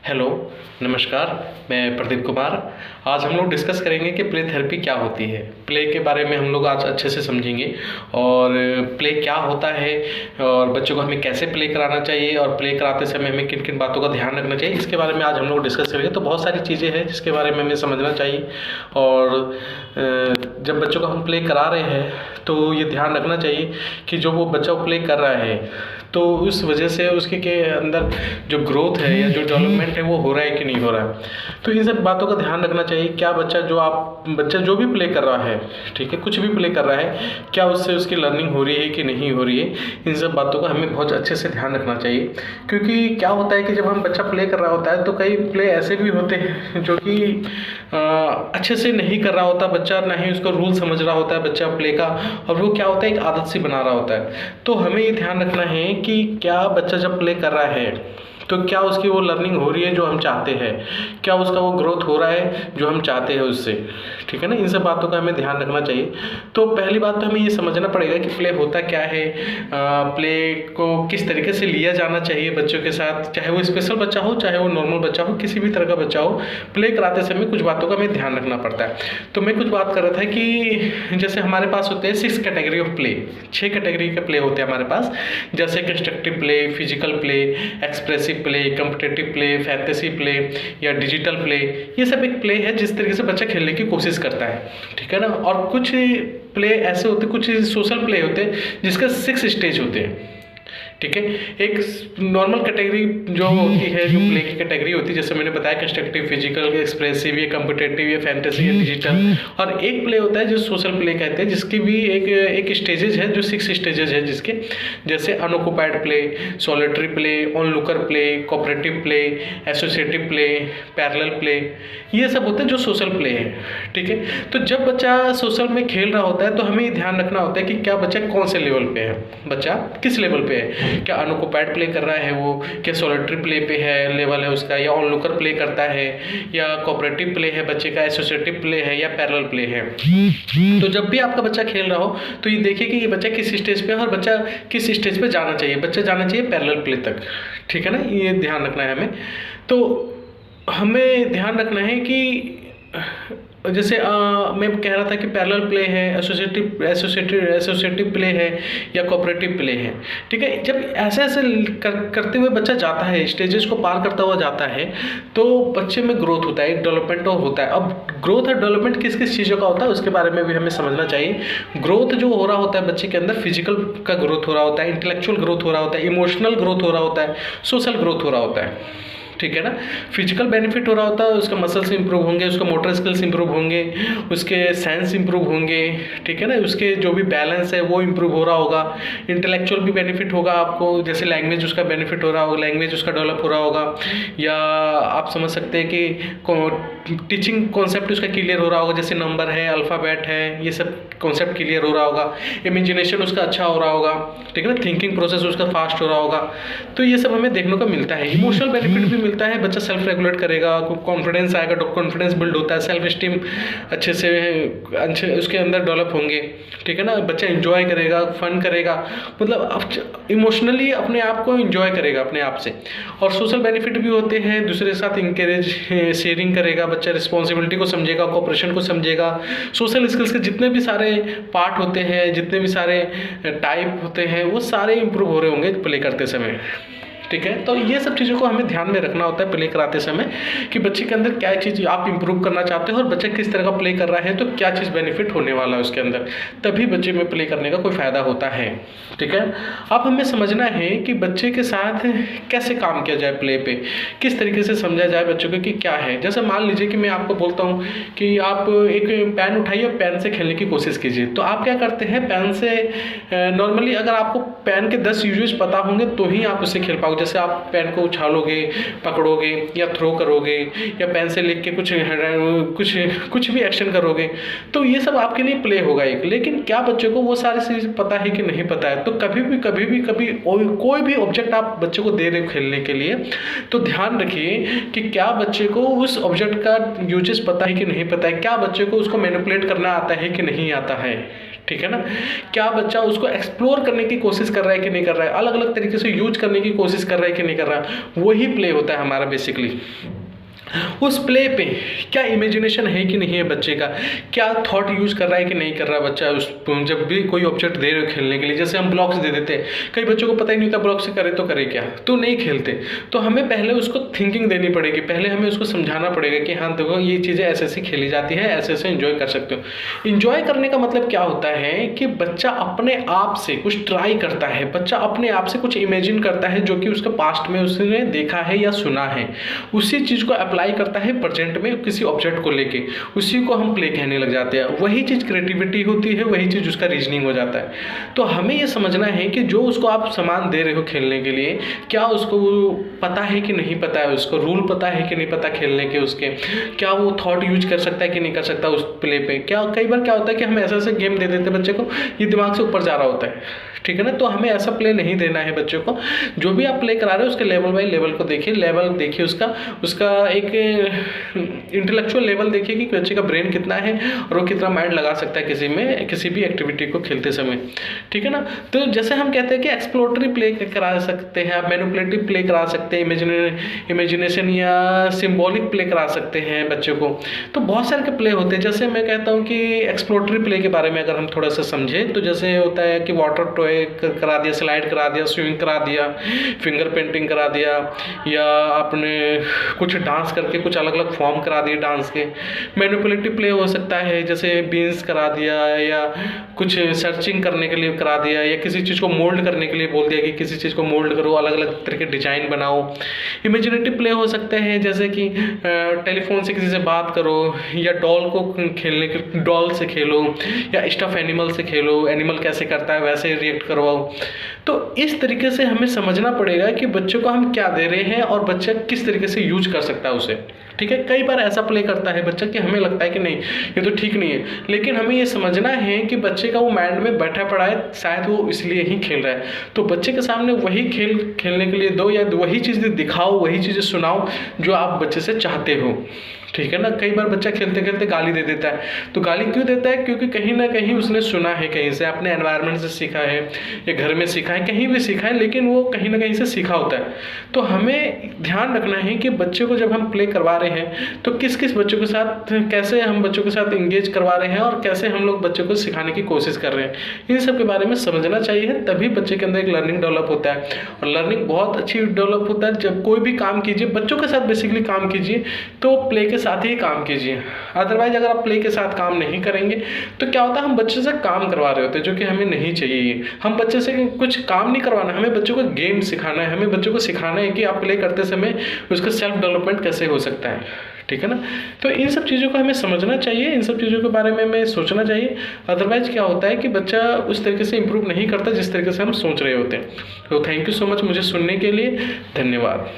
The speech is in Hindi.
हेलो, नमस्कार। मैं प्रदीप कुमार। आज हम लोग डिस्कस करेंगे कि प्ले थेरेपी क्या होती है। प्ले के बारे में हम लोग आज अच्छे से समझेंगे और प्ले क्या होता है और बच्चों को हमें कैसे प्ले कराना चाहिए और प्ले कराते समय हमें किन किन बातों का ध्यान रखना चाहिए, इसके बारे में आज हम लोग डिस्कस करेंगे। तो बहुत सारी चीज़ें हैं जिसके बारे में हमें समझना चाहिए और जब बच्चों को हम प्ले करा रहे हैं तो ये ध्यान रखना चाहिए कि जो वो बच्चा प्ले कर रहा है तो उस वजह से उसके अंदर जो ग्रोथ है या जो डेवलपमेंट है वो हो रहा है कि नहीं हो रहा है। तो इन सब बातों का ध्यान रखना चाहिए। क्या बच्चा जो भी प्ले कर रहा है, ठीक है, कुछ भी प्ले कर रहा है, क्या उससे उसकी लर्निंग हो रही है कि नहीं हो रही है, इन सब बातों का हमें बहुत अच्छे से ध्यान रखना चाहिए। क्योंकि क्या होता है कि जब हम बच्चा प्ले कर रहा होता है तो कई प्ले ऐसे भी होते हैं जो कि अच्छे से नहीं कर रहा होता बच्चा, ना ही उसको रूल समझ रहा होता है बच्चा प्ले का, और वो क्या होता है एक आदत सी बना रहा होता है। तो हमें ये ध्यान रखना है कि क्या बच्चा जब प्ले कर रहा है तो क्या उसकी वो लर्निंग हो रही है जो हम चाहते हैं, क्या उसका वो ग्रोथ हो रहा है जो हम चाहते हैं उससे, ठीक है ना। इन सब बातों का हमें ध्यान रखना चाहिए। तो पहली बात तो हमें ये समझना पड़ेगा कि प्ले होता क्या है, प्ले को किस तरीके से लिया जाना चाहिए बच्चों के साथ, चाहे वो स्पेशल बच्चा हो चाहे वो नॉर्मल बच्चा हो, किसी भी तरह का बच्चा हो, प्ले कराते समय कुछ बातों का हमें ध्यान रखना पड़ता है। तो मैं कुछ बात कर रहा था कि जैसे हमारे पास होते हैं 6 कैटेगरी ऑफ प्ले, 6 कैटेगरी के प्ले होते हैं हमारे पास, जैसे constructive play, physical play, expressive play, competitive play, fantasy play या डिजिटल प्ले। ये सब एक प्ले है जिस तरीके से बच्चा खेलने की कोशिश करता है, ठीक है ना। और कुछ प्ले ऐसे होते हैं, कुछ सोशल प्ले होते हैं जिसके 6 स्टेज होते हैं, ठीक है। एक नॉर्मल कैटेगरी जो होती है, जो प्ले की कैटेगरी होती है, जैसे मैंने बताया कंस्ट्रक्टिव, फिजिकल, एक्सप्रेसिव, या कॉम्पिटिटिव, या फैंटेसी, या डिजिटल। और एक प्ले होता है जो सोशल प्ले कहते हैं, जिसकी भी एक स्टेजेस है, जो 6 स्टेजेस है जिसके, जैसे unoccupied play, solitary play, Onlooker play, cooperative play, associative play, parallel play, ये सब होते हैं जो सोशल प्ले है, ठीक है। तो जब बच्चा सोशल में खेल रहा होता है तो हमें ये ध्यान रखना होता है कि क्या बच्चा कौन से लेवल पे है, बच्चा किस लेवल पे है, क्या अनऑक्युपाइड प्ले कर रहा है वो, क्या सॉलिटरी प्ले पे है लेवल है उसका, या ऑनलुकर प्ले करता है, या कोऑपरेटिव प्ले है बच्चे का, एसोसिएटिव प्ले है, या पैरेलल प्ले है। तो जब भी आपका बच्चा खेल रहा हो तो ये देखिए कि ये बच्चा किस स्टेज पे है और बच्चा किस स्टेज पे जाना चाहिए। बच्चा जाना चाहिए पैरेलल प्ले तक, ठीक है ना, ये ध्यान रखना है हमें। तो हमें ध्यान रखना है कि जैसे मैं कह रहा था कि पैरेलल प्ले है, एसोसिएटिव प्ले है, या कोऑपरेटिव प्ले है, ठीक है। जब ऐसे ऐसे करते हुए बच्चा जाता है, स्टेजेस को पार करता हुआ जाता है, तो बच्चे में ग्रोथ होता है, एक डेवलपमेंट होता है। अब ग्रोथ और डेवलपमेंट किस किस चीज़ों का होता है उसके बारे में भी हमें समझना चाहिए। ग्रोथ जो हो रहा होता है बच्चे के अंदर, फिजिकल का ग्रोथ हो रहा होता है, इंटेलेक्चुअल ग्रोथ हो रहा होता है, इमोशनल ग्रोथ हो रहा होता है, सोशल ग्रोथ हो रहा होता है, ठीक है ना। फिजिकल बेनिफिट हो रहा होता है, उसका मसल्स इंप्रूव होंगे, उसका मोटर स्किल्स इंप्रूव होंगे, उसके सेंस इंप्रूव होंगे, ठीक है ना, उसके जो भी बैलेंस है वो इंप्रूव हो रहा होगा। इंटेलेक्चुअल भी बेनिफिट होगा आपको, जैसे लैंग्वेज उसका बेनिफिट हो रहा होगा, लैंग्वेज उसका डेवलप हो रहा होगा, या आप समझ सकते हैं कि टीचिंग कॉन्सेप्ट उसका क्लियर हो रहा होगा, जैसे नंबर है, अल्फ़ाबेट है, ये सब कॉन्सेप्ट क्लियर हो रहा होगा। इमेजिनेशन उसका अच्छा हो रहा होगा, ठीक है ना, थिंकिंग प्रोसेस उसका फास्ट हो रहा होगा। तो ये सब हमें देखने को मिलता है। इमोशनल बेनिफिट भी मिलता है, बच्चा सेल्फ रेगुलेट करेगा, कॉन्फिडेंस आएगा, कॉन्फिडेंस बिल्ड होता है, सेल्फ स्टीम अच्छे से उसके अंदर डेवलप होंगे, ठीक है ना। बच्चा एंजॉय करेगा, फन करेगा, मतलब इमोशनली अपने आप को एंजॉय करेगा अपने आप से। और सोशल बेनिफिट भी होते हैं, दूसरे के साथ इंकरेज शेयरिंग करेगा बच्चा, रिस्पॉन्सिबिलिटी को समझेगा, कोऑपरेशन को समझेगा, सोशल स्किल्स के जितने भी सारे पार्ट होते हैं, जितने भी सारे टाइप होते हैं, वो सारे इंप्रूव हो रहे होंगे प्ले करते समय, ठीक है। तो ये सब चीज़ों को हमें ध्यान में रखना होता है प्ले कराते समय कि बच्चे के अंदर क्या चीज़ आप इंप्रूव करना चाहते हो और बच्चा किस तरह का प्ले कर रहा है, तो क्या चीज़ बेनिफिट होने वाला है उसके अंदर, तभी बच्चे में प्ले करने का कोई फ़ायदा होता है, ठीक है। अब हमें समझना है कि बच्चे के साथ कैसे काम किया जाए, प्ले पे किस तरीके से समझा जाए बच्चों को कि क्या है। जैसे मान लीजिए कि मैं आपको बोलता हूँ कि आप एक पेन उठाइए और पेन से खेलने की कोशिश कीजिए, तो आप क्या करते हैं, पेन से नॉर्मली अगर आपको पेन के 10 यूजेस पता होंगे तो ही आप उससे खेल पाओगे। जैसे आप पेन को उछालोगे, पकड़ोगे, या थ्रो करोगे, या पेन से लिख के कुछ भी एक्शन करोगे, तो ये सब आपके लिए प्ले होगा एक। लेकिन क्या बच्चों को वो सारी चीज़ पता है कि नहीं पता है? तो कभी भी कोई भी ऑब्जेक्ट आप बच्चे को दे रहे हो खेलने के लिए, तो ध्यान रखिए कि क्या बच्चे को उस ऑब्जेक्ट का यूजेस पता है कि नहीं पता है, क्या बच्चे को उसको मैनिपुलेट करना आता है कि नहीं आता है, ठीक है ना। क्या बच्चा उसको एक्सप्लोर करने की कोशिश कर रहा है कि नहीं कर रहा है, अलग अलग तरीके से यूज करने की कोशिश कर रहा है कि नहीं कर रहा है, वही प्ले होता है हमारा बेसिकली। उस प्ले पे क्या इमेजिनेशन है कि नहीं है बच्चे का, क्या थॉट यूज कर रहा है कि नहीं कर रहा बच्चा। उस जब भी कोई ऑब्जेक्ट दे रहे हो खेलने के लिए, जैसे हम ब्लॉक्स दे देते हैं, कई बच्चों को पता ही नहीं होता ब्लॉक से करे तो करे क्या, तो नहीं खेलते। तो हमें पहले उसको थिंकिंग देनी पड़ेगी, पहले हमें उसको समझाना पड़ेगा कि हाँ देखो ये चीज़ें ऐसे ऐसे खेली जाती है, ऐसे ऐसे इन्जॉय कर सकते हो। इन्जॉय करने का मतलब क्या होता है कि बच्चा अपने आप से कुछ ट्राई करता है, बच्चा अपने आप से कुछ इमेजिन करता है जो कि उसके पास्ट में उसने देखा है या सुना है, उसी चीज़ को अप्लाई करता है प्रेजेंट में किसी ऑब्जेक्ट को लेके, उसी को हम प्ले कहने लग जाते हैं। वही चीज़ क्रिएटिविटी होती है, वही चीज़ उसका रीजनिंग हो जाता है। तो हमें ये समझना है कि जो उसको आप सामान दे रहे हो खेलने के लिए, क्या उसको पता है कि नहीं पता है, उसको रूल पता है कि नहीं पता खेलने के, उसके क्या वो थॉट यूज कर सकता है कि नहीं कर सकता उस प्ले पे। क्या कई बार क्या होता है कि हम ऐसे ऐसे गेम दे देते हैं बच्चे को, ये दिमाग से ऊपर जा रहा होता है, ठीक है ना। तो हमें ऐसा प्ले नहीं देना है बच्चों को। जो भी आप प्ले करा रहे हो उसके लेवल बाई लेवल को देखिए, लेवल देखिए उसका एक इंटेलेक्चुअल लेवल देखिए कि बच्चे का ब्रेन कितना है और वो कितना माइंड लगा सकता है किसी भी एक्टिविटी को खेलते समय, ठीक है ना। तो जैसे हम कहते हैं कि एक्सप्लोरेटरी प्ले करा सकते हैं, आप मैनिपुलेटिव प्ले करा सकते हैं, इमेजिनेशन या सिम्बॉलिक प्ले करा सकते हैं बच्चों को। तो बहुत सारे के प्ले होते हैं। जैसे मैं कहता हूँ कि एक्सप्लोरेटरी प्ले के बारे में अगर हम थोड़ा सा समझें तो जैसे होता है कि वाटर टॉय करा दिया, स्लाइड करा दिया, स्विमिंग करा दिया, फिंगर पेंटिंग करा दिया, या आपने कुछ डांस करके कुछ अलग अलग फॉर्म करा दिए डांस के। मैनिपुलेटिव प्ले हो सकता है जैसे बीन्स करा दिया, या कुछ सर्चिंग करने के लिए करा दिया, या किसी चीज़ को मोल्ड करने के लिए बोल दिया कि किसी चीज़ को मोल्ड करो, अलग अलग तरह के डिजाइन बनाओ। इमेजिनेटिव प्ले हो सकते हैं जैसे कि टेलीफोन से किसी से बात करो, या डॉल को खेलने के डॉल से खेलो, या स्टफ एनिमल से खेलो, एनिमल कैसे करता है वैसे रिएक्ट करवाओ। तो इस तरीके से हमें समझना पड़ेगा कि बच्चों को हम क्या दे रहे हैं और बच्चा किस तरीके से यूज कर सकता है उसे, ठीक है। कई बार ऐसा प्ले करता है बच्चा कि हमें लगता है कि नहीं ये तो ठीक नहीं है, लेकिन हमें ये समझना है कि बच्चे का वो माइंड में बैठा पड़ा है, शायद वो इसलिए ही खेल रहा है। तो बच्चे के सामने वही खेल खेलने के लिए दो, या वही चीज़ें दिखाओ, वही चीज़ें सुनाओ जो आप बच्चे से चाहते हो, ठीक है ना। कई बार बच्चा खेलते खेलते गाली दे देता है, तो गाली क्यों देता है, क्योंकि कहीं ना कहीं उसने सुना है, कहीं से अपने एनवायरनमेंट से सीखा है, या घर में सीखा है, कहीं भी सीखा है, लेकिन वो कहीं ना कहीं से सीखा होता है। तो हमें ध्यान रखना है कि बच्चे को जब हम प्ले करवा रहे हैं तो किस किस बच्चों के साथ, कैसे हम बच्चों के साथ इंगेज करवा रहे हैं और कैसे हम लोग बच्चों को सिखाने की कोशिश कर रहे हैं, इन सब के बारे में समझना चाहिए। तभी बच्चे के अंदर एक लर्निंग डेवलप होता है, और लर्निंग बहुत अच्छी डेवलप होता है जब कोई भी काम कीजिए बच्चों के साथ बेसिकली काम कीजिए तो प्ले के साथ ही काम कीजिए। अदरवाइज अगर आप प्ले के साथ काम नहीं करेंगे तो क्या होता है, हम बच्चे से काम करवा रहे होते हैं जो कि हमें नहीं चाहिए। हम बच्चे से कुछ काम नहीं करवाना, हमें बच्चों को गेम सिखाना है, हमें बच्चों को सिखाना है कि आप प्ले करते समय उसका सेल्फ डेवलपमेंट कैसे हो सकता है, ठीक है ना। तो इन सब चीज़ों को हमें समझना चाहिए, इन सब चीज़ों के बारे में हमें सोचना चाहिए। अदरवाइज क्या होता है कि बच्चा उस तरीके से इंप्रूव नहीं करता जिस तरीके से हम सोच रहे होते हैं। तो थैंक यू सो मच मुझे सुनने के लिए, धन्यवाद।